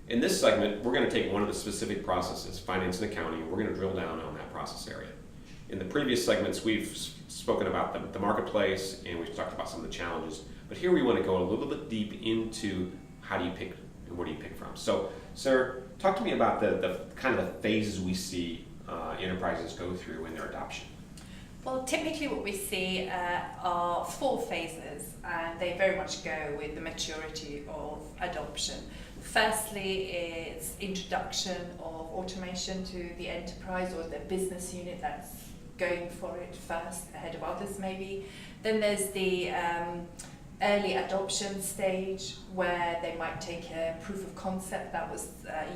In this segment, we're going to take one of the specific processes, finance and accounting, and we're going to drill down on that process area. In the previous segments, we've spoken about the marketplace and we've talked about some of the challenges, but here we want to go a little bit deep into how do you pick and where do you pick from. So, Sarah, talk to me about the kind of the phases we see enterprises go through in their adoption. Well, typically what we see are 4 phases, and they very much go with the maturity of adoption. Firstly, it's introduction of automation to the enterprise or the business unit that's going for it first, ahead of others maybe. Then there's the early adoption stage, where they might take a proof of concept that was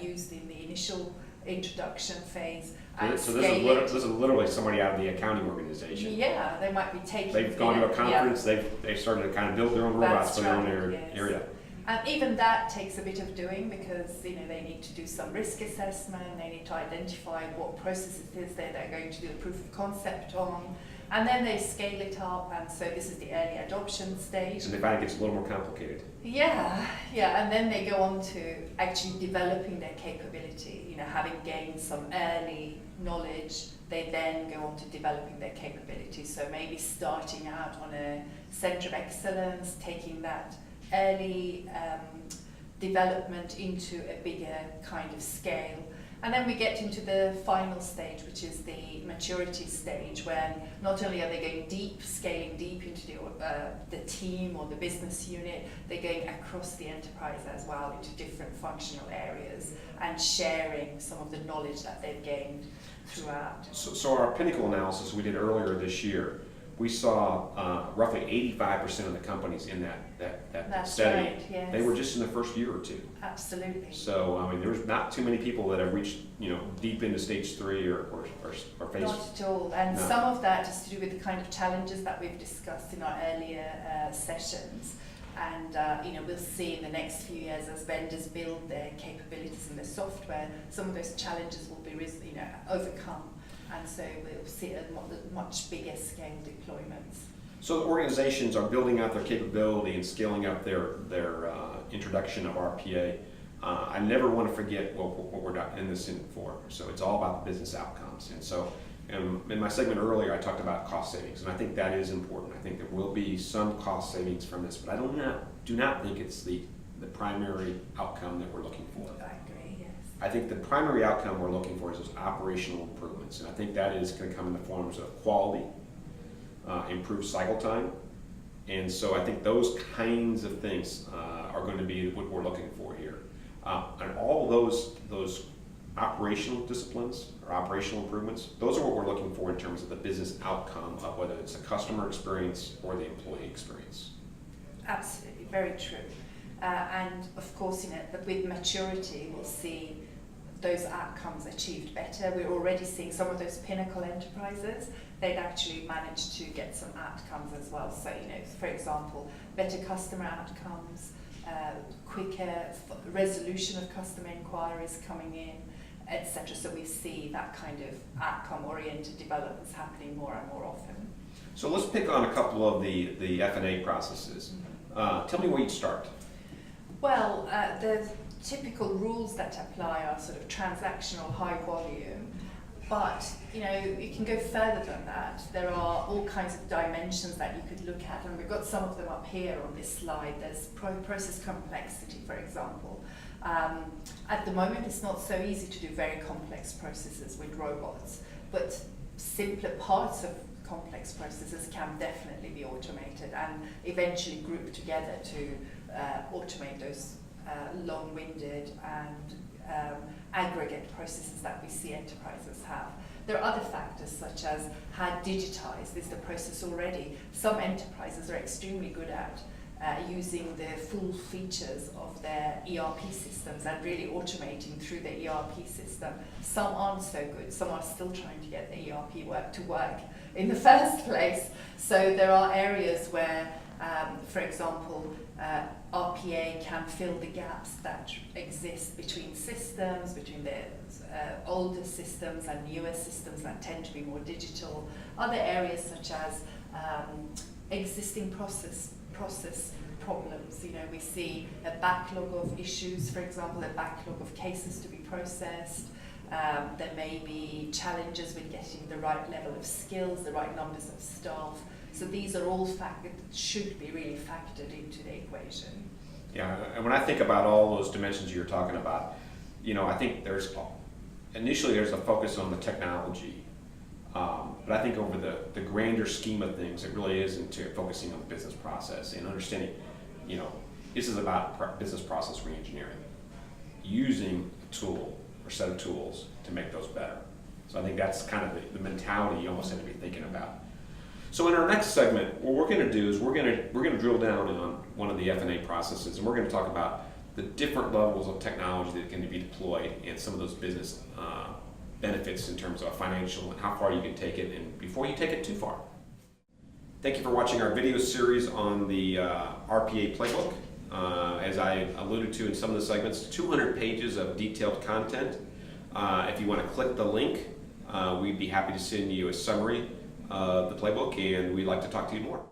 used in the initial introduction phase. So this is literally somebody out of the accounting organization. Yeah, they might be taking. They've gone to a conference. Yeah. They've started to kind of build their own robots for their own area. And even that takes a bit of doing, because they need to do some risk assessment. They need to identify what process it is they're going to do the proof of concept on, and then they scale it up. And so this is the early adoption stage. And they find it gets a little more complicated. Yeah, and then they go on to actually developing their capability. Having gained some early knowledge, they then go on to developing their capability. So maybe starting out on a center of excellence, taking that early development into a bigger kind of scale. And then we get into the final stage, which is the maturity stage, when not only are they going deep, scaling deep into the team or the business unit, they're going across the enterprise as well into different functional areas and sharing some of the knowledge that they've gained throughout. So our pinnacle analysis we did earlier this year, we saw roughly 85% of the companies in that study, right, yes. They were just in the first year or 2. Absolutely. So there's not too many people that have reached deep into stage 3 or phase. Not at all, and no. Some of that is to do with the kind of challenges that we've discussed in our earlier sessions. And we'll see in the next few years, as vendors build their capabilities in their software, some of those challenges will be overcome. And so we'll see a much bigger scale deployments. So the organizations are building out their capability and scaling up their introduction of RPA. I never want to forget what we're in this for. So it's all about the business outcomes. And so in my segment earlier, I talked about cost savings, and I think that is important. I think there will be some cost savings from this, but I do not think it's the primary outcome that we're looking for. I agree, yes. I think the primary outcome we're looking for is those operational improvements, and I think that is going to come in the forms of quality, improved cycle time, and so I think those kinds of things are going to be what we're looking for here. And all those operational disciplines or operational improvements, those are what we're looking for in terms of the business outcome of whether it's the customer experience or the employee experience. Absolutely, very true. And of course, with maturity, we'll see those outcomes achieved better. We're already seeing some of those pinnacle enterprises, they've actually managed to get some outcomes as well. So, for example, better customer outcomes, quicker resolution of customer inquiries coming in, etc. So we see that kind of outcome-oriented developments happening more and more often. So let's pick on a couple of the F&A processes. Tell me where you'd start. Well, the typical rules that apply are sort of transactional, high volume, but you can go further than that. There are all kinds of dimensions that you could look at, and we've got some of them up here on this slide. There's process complexity, for example. At the moment, it's not so easy to do very complex processes with robots, but simpler parts of complex processes can definitely be automated and eventually grouped together to automate those long-winded and aggregate processes that we see enterprises have. There are other factors such as how digitized is the process already. Some enterprises are extremely good at using the full features of their ERP systems and really automating through the ERP system. Some aren't so good. Some are still trying to get the ERP to work in the first place. So there are areas where, for example, RPA can fill the gaps that exist between systems, between the older systems and newer systems that tend to be more digital. Other areas such as existing process problems. You know, we see a backlog of issues, for example, a backlog of cases to be processed. There may be challenges with getting the right level of skills, the right numbers of staff. So these are all factors that should be really factored into the equation. Yeah, and when I think about all those dimensions you're talking about, you know, I think initially there's a focus on the technology, but I think over the grander scheme of things, it really is into focusing on the business process and understanding, you know, this is about business process reengineering, using a tool or set of tools to make those better. So I think that's kind of the mentality you almost have to be thinking about. So in our next segment, what we're going to do is we're going to drill down on one of the F&A processes, and we're going to talk about the different levels of technology that can be deployed and some of those business benefits in terms of financial and how far you can take it and before you take it too far. Thank you for watching our video series on the RPA Playbook. As I alluded to in some of the segments, 200 pages of detailed content. If you want to click the link, we'd be happy to send you a summary of the playbook, and we'd like to talk to you more.